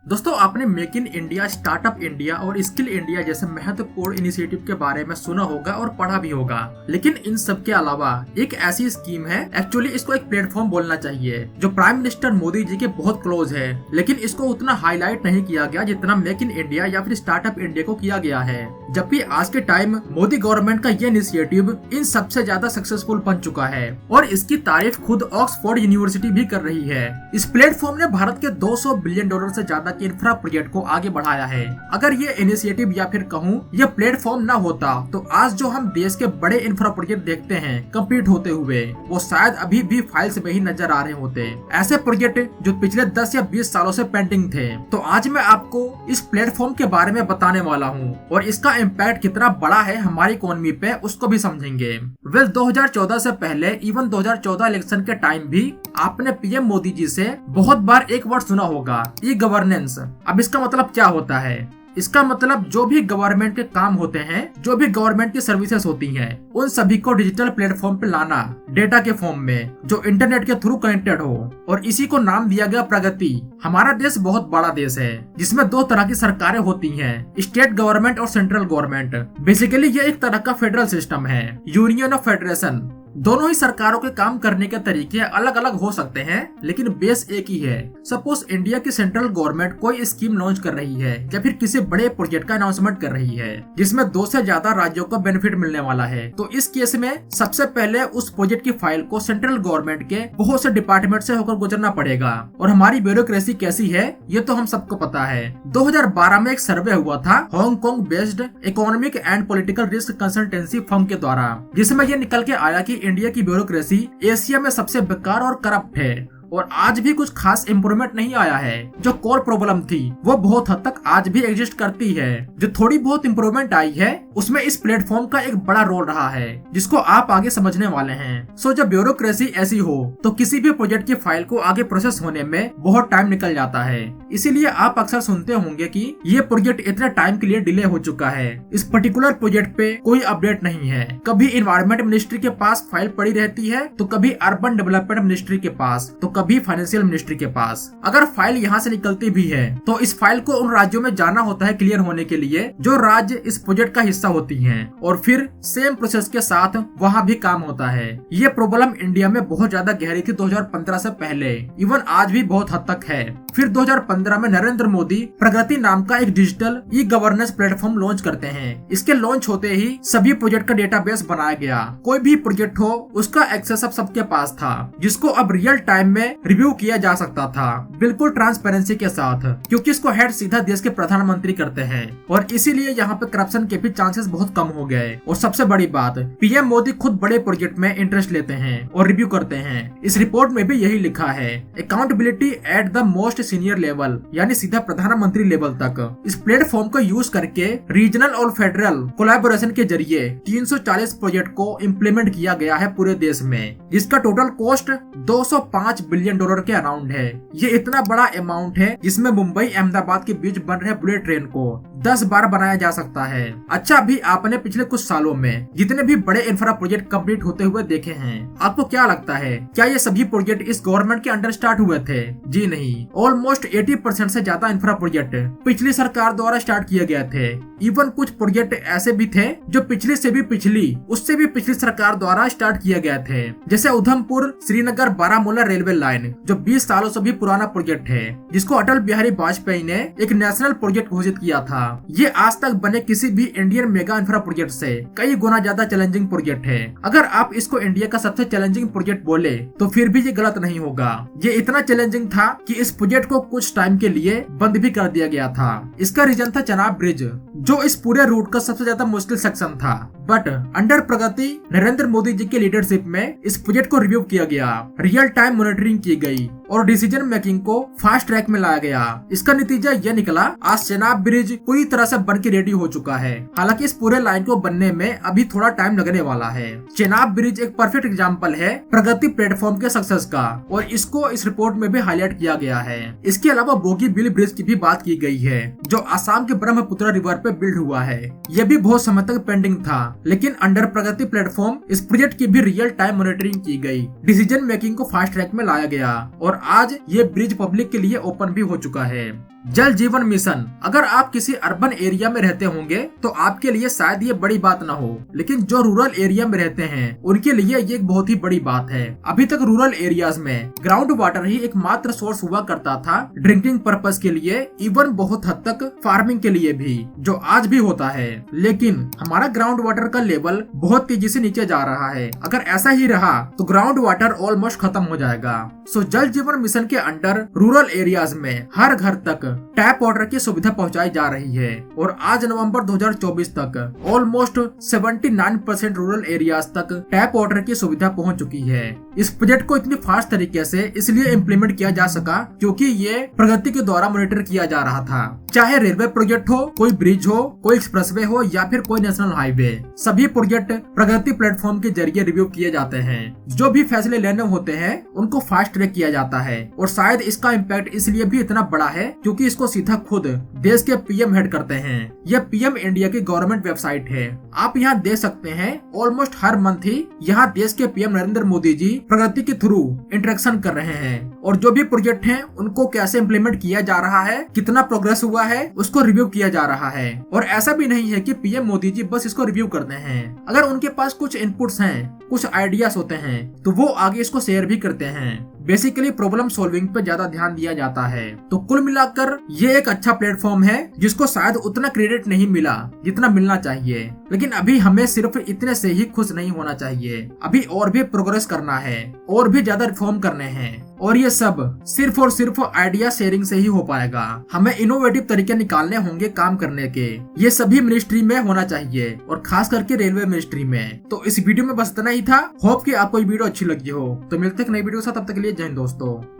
दोस्तों, आपने make in India, startup India और स्किल इंडिया जैसे महत्वपूर्ण इनिशिएटिव के बारे में सुना होगा और पढ़ा भी होगा। लेकिन इन सब के अलावा एक ऐसी स्कीम है, एक्चुअली इसको एक प्लेटफॉर्म बोलना चाहिए, जो प्राइम मिनिस्टर मोदी जी के बहुत क्लोज है, लेकिन इसको उतना हाईलाइट नहीं किया गया जितना मेक इन इंडिया या फिर स्टार्टअप इंडिया को किया गया है। जबकि आज के टाइम मोदी गवर्नमेंट का ये इनिशिएटिव इन सबसे ज्यादा सक्सेसफुल बन चुका है और इसकी तारीफ खुद ऑक्सफोर्ड यूनिवर्सिटी भी कर रही है। इस प्लेटफॉर्म ने भारत के $200 बिलियन से ज्यादा के इंफ्रा प्रोजेक्ट को आगे बढ़ाया है। अगर ये इनिशिएटिव या फिर कहूँ ये प्लेटफॉर्म ना होता तो आज जो हम देश के बड़े इंफ्रा प्रोजेक्ट देखते हैं कंप्लीट होते हुए, वो शायद अभी भी फाइल्स में ही नजर आ रहे होते। ऐसे प्रोजेक्ट जो पिछले 10 या 20 सालों से पेंडिंग थे। तो आज मैं आपको इस प्लेटफॉर्म के बारे में बताने वाला हूँ और इसका इम्पैक्ट कितना बड़ा है हमारी इकोनॉमी पे, उसको भी समझेंगे। 2014 से पहले इवन 2014 इलेक्शन के टाइम भी आपने पीएम मोदी जी से बहुत बार एक वर्ड सुना होगा, ई गवर्नेंस। अब इसका मतलब क्या होता है? इसका मतलब जो भी गवर्नमेंट के काम होते हैं, जो भी गवर्नमेंट की सर्विसेज होती हैं, उन सभी को डिजिटल प्लेटफॉर्म पे लाना, डेटा के फॉर्म में, जो इंटरनेट के थ्रू कनेक्टेड हो। और इसी को नाम दिया गया प्रगति। हमारा देश बहुत बड़ा देश है जिसमें दो तरह की सरकारें होती हैं, स्टेट गवर्नमेंट और सेंट्रल गवर्नमेंट। बेसिकली ये एक तरह का फेडरल सिस्टम है, यूनियन ऑफ फेडरेशन। दोनों ही सरकारों के काम करने के तरीके अलग अलग हो सकते हैं, लेकिन बेस एक ही है। सपोज इंडिया की सेंट्रल गवर्नमेंट कोई स्कीम लॉन्च कर रही है या फिर किसी बड़े प्रोजेक्ट का अनाउंसमेंट कर रही है जिसमें 2 से ज्यादा राज्यों को बेनिफिट मिलने वाला है, तो इस केस में सबसे पहले उस प्रोजेक्ट की फाइल को सेंट्रल गवर्नमेंट के बहुत से डिपार्टमेंट से होकर गुजरना पड़ेगा। और हमारी ब्यूरोक्रेसी कैसी है ये तो हम सबको पता है। 2012 में एक सर्वे हुआ था Hong Kong based economic and political risk consultancy firm के द्वारा, जिसमें यह निकल के आया कि इंडिया की ब्यूरोक्रेसी एशिया में सबसे बेकार और करप्ट है और आज भी कुछ खास इम्प्रूवमेंट नहीं आया है। जो कोर प्रॉब्लम थी वो बहुत हद तक आज भी एग्जिस्ट करती है। जो थोड़ी बहुत इम्प्रूवमेंट आई है उसमें इस प्लेटफॉर्म का एक बड़ा रोल रहा है, जिसको आप आगे समझने वाले हैं। सो जब ब्यूरोक्रेसी ऐसी हो तो किसी भी प्रोजेक्ट की फाइल को आगे प्रोसेस होने में बहुत टाइम निकल जाता है। इसीलिए आप अक्सर सुनते होंगे कि ये प्रोजेक्ट इतने टाइम के लिए डिले हो चुका है, इस पर्टिकुलर प्रोजेक्ट पे कोई अपडेट नहीं है। कभी इन्वायरमेंट मिनिस्ट्री के पास फाइल पड़ी रहती है, तो कभी अर्बन डेवलपमेंट मिनिस्ट्री के पास, तो कभी फाइनेंशियल मिनिस्ट्री के पास। अगर फाइल यहाँ से निकलती भी है तो इस फाइल को उन राज्यों में जाना होता है क्लियर होने के लिए जो राज्य इस प्रोजेक्ट का हिस्सा होती हैं, और फिर सेम प्रोसेस के साथ वहाँ भी काम होता है। ये प्रॉब्लम इंडिया में बहुत ज्यादा गहरी थी 2015 से पहले, इवन आज भी बहुत हद तक है। फिर 2015 में नरेंद्र मोदी प्रगति नाम का एक digital e governance platform launch करते हैं। इसके लॉन्च होते ही सभी प्रोजेक्ट का डेटाबेस बनाया गया। कोई भी प्रोजेक्ट हो उसका एक्सेस अब सबके पास था, जिसको अब रियल टाइम में रिव्यू किया जा सकता था, बिल्कुल ट्रांसपेरेंसी के साथ, क्योंकि इसको हेड सीधा देश के प्रधानमंत्री करते हैं। और इसीलिए यहाँ पे करप्शन के भी चांसेस बहुत कम हो गए। और सबसे बड़ी बात, पीएम मोदी खुद बड़े प्रोजेक्ट में इंटरेस्ट लेते हैं और रिव्यू करते हैं। इस रिपोर्ट में भी यही लिखा है, accountability at the most senior level, यानी सीधा प्रधानमंत्री लेवल तक। इस प्लेटफॉर्म को यूज करके रीजनल और फेडरल कोलैबोरेशन के जरिए 340 प्रोजेक्ट को इम्प्लीमेंट किया गया है पूरे देश में, जिसका टोटल कॉस्ट $205 बिलियन के अराउंड है। ये इतना बड़ा अमाउंट है जिसमें मुंबई अहमदाबाद के बीच बन रहे बुलेट ट्रेन को 10 बार बनाया जा सकता है। अच्छा, अभी आपने पिछले कुछ सालों में जितने भी बड़े इंफ्रा प्रोजेक्ट कंप्लीट होते हुए देखे हैं, आपको क्या लगता है, क्या ये सभी प्रोजेक्ट इस गवर्नमेंट के अंडर स्टार्ट हुए थे? जी नहीं, ऑलमोस्ट 80% से ज्यादा इंफ्रा प्रोजेक्ट पिछली सरकार द्वारा स्टार्ट किए गए थे। इवन कुछ प्रोजेक्ट ऐसे भी थे जो पिछली से भी पिछली, उससे भी पिछली सरकार द्वारा स्टार्ट किए गए थे, जैसे उधमपुर श्रीनगर बारामूला रेलवे लाइन, जो 20 सालों से भी पुराना प्रोजेक्ट है, जिसको अटल बिहारी वाजपेयी ने एक नेशनल प्रोजेक्ट घोषित किया था। ये आज तक बने किसी भी इंडियन मेगा इंफ्रा प्रोजेक्ट से कई गुना ज्यादा चैलेंजिंग प्रोजेक्ट है। अगर आप इसको इंडिया का सबसे चैलेंजिंग प्रोजेक्ट बोले तो फिर भी ये गलत नहीं होगा। ये इतना चैलेंजिंग था कि इस प्रोजेक्ट को कुछ टाइम के लिए बंद भी कर दिया गया था। इसका रीजन था चेनाब ब्रिज, जो इस पूरे रूट का सबसे ज्यादा मुश्किल सेक्शन था। बट अंडर प्रगति नरेंद्र मोदी जी के लीडरशिप में इस प्रोजेक्ट को रिव्यू किया गया, रियल टाइम मॉनिटरिंग की गई और डिसीजन मेकिंग को फास्ट ट्रैक में लाया गया। इसका नतीजा यह निकला, आज चेनाब ब्रिज पूरी तरह से बन के रेडी हो चुका है। हालांकि इस पूरे लाइन को बनने में अभी थोड़ा टाइम लगने वाला है। चेनाब ब्रिज एक परफेक्ट एग्जांपल है प्रगति प्लेटफॉर्म के सक्सेस का, और इसको इस रिपोर्ट में भी हाईलाइट किया गया है। इसके अलावा बोगीबील ब्रिज की भी बात की गई है, जो असम के ब्रह्मपुत्र रिवर पे बिल्ड हुआ है। यह भी बहुत समय तक पेंडिंग था, लेकिन अंडर प्रगति प्लेटफॉर्म इस प्रोजेक्ट की भी रियल टाइम मॉनिटरिंग की गई, डिसीजन मेकिंग को फास्ट ट्रैक में लाया गया और आज ये ब्रिज पब्लिक के लिए ओपन भी हो चुका है। जल जीवन मिशन। अगर आप किसी अर्बन एरिया में रहते होंगे तो आपके लिए शायद ये बड़ी बात ना हो, लेकिन जो रूरल एरिया में रहते हैं उनके लिए ये एक बहुत ही बड़ी बात है। अभी तक रूरल एरियाज में ग्राउंड वाटर ही एकमात्र सोर्स हुआ करता था ड्रिंकिंग पर्पस के लिए, इवन बहुत हद तक फार्मिंग के लिए भी, जो आज भी होता है। लेकिन हमारा ग्राउंड वाटर का लेवल बहुत तेजी से नीचे जा रहा है। अगर ऐसा ही रहा तो ग्राउंड वाटर ऑलमोस्ट खत्म हो जाएगा। सो जल जीवन मिशन के अंडर रूरल एरियाज में हर घर तक टैप वाटर की सुविधा पहुंचाई जा रही है और आज नवंबर 2024 तक ऑलमोस्ट 79% रूरल एरियाज तक टैप वाटर की सुविधा पहुंच चुकी है। इस प्रोजेक्ट को इतनी फास्ट तरीके से इसलिए इम्प्लीमेंट किया जा सका क्योंकि ये प्रगति के द्वारा मॉनिटर किया जा रहा था। चाहे रेलवे प्रोजेक्ट हो, कोई ब्रिज हो, कोई एक्सप्रेसवे हो या फिर कोई नेशनल हाईवे, सभी प्रोजेक्ट प्रगति प्लेटफॉर्म के जरिए रिव्यू किए जाते हैं। जो भी फैसले लेने होते हैं उनको फास्ट ट्रैक किया जाता है और शायद इसका इम्पैक्ट इसलिए भी इतना बड़ा है क्योंकि इसको सीधा खुद देश के पीएम हेड करते हैं। यह पीएम इंडिया की गवर्नमेंट वेबसाइट है। आप यहाँ देख सकते हैं ऑलमोस्ट हर मंथ ही यहाँ देश के पीएम नरेंद्र मोदी जी प्रगति के थ्रू इंटरेक्शन कर रहे हैं और जो भी प्रोजेक्ट हैं उनको कैसे इम्प्लीमेंट किया जा रहा है, कितना प्रोग्रेस हुआ है, उसको रिव्यू किया जा रहा है। और ऐसा भी नहीं है कि पीएम मोदी जी बस इसको रिव्यू करते हैं। अगर उनके पास कुछ इनपुट्स हैं, कुछ आइडियाज होते हैं तो वो आगे इसको शेयर भी करते हैं। बेसिकली प्रॉब्लम सॉल्विंग पे ज्यादा ध्यान दिया जाता है। तो कुल मिलाकर ये एक अच्छा प्लेटफॉर्म है जिसको शायद उतना क्रेडिट नहीं मिला जितना मिलना चाहिए, लेकिन अभी हमें सिर्फ इतने से ही खुश नहीं होना चाहिए। अभी और भी प्रोग्रेस करना है और भी ज्यादा रिफॉर्म करने हैं और ये सब सिर्फ और सिर्फ आइडिया शेयरिंग से ही हो पाएगा। हमें इनोवेटिव तरीके निकालने होंगे काम करने के। ये सभी मिनिस्ट्री में होना चाहिए और खास करके रेलवे मिनिस्ट्री में। तो इस वीडियो में बस इतना ही था। होप कि आपको ये वीडियो अच्छी लगी हो। तो मिलते हैं नई वीडियो के साथ, तब तक के लिए जय हिंद दोस्तों।